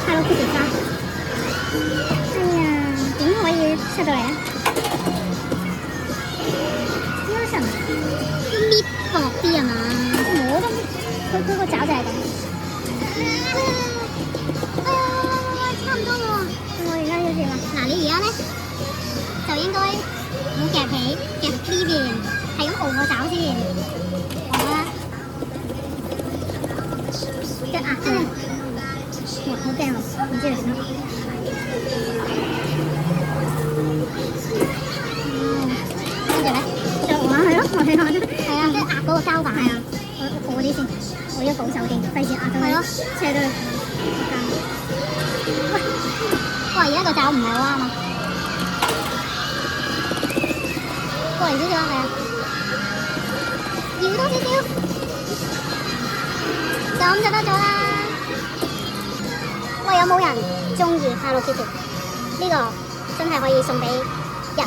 Hello Kitty 花。哎呀，點可以出到嚟咧？應該上唔搣薄啲啊嘛？我都佢個爪就係咁。哎呀，差唔多喎。我而家要點啊？嗱，你而家咧就應該唔好夾起，夾呢邊，係咁敖個爪先。好啦，腳壓佢。哇，好驚啊！唔知你點啊？跟住咧，就玩佢咯，我哋玩。係啊，即係壓嗰個膠板。係啊，我啲先，我要保守啲，費事壓到佢。係咯，車到佢。喂，哇！而家個爪唔係好啱啊。過嚟少少啊，係啊，搖多少少，就咁就得咗啦。喂，有冇人中意 Hello Kitty？呢個真係可以送俾人嘅。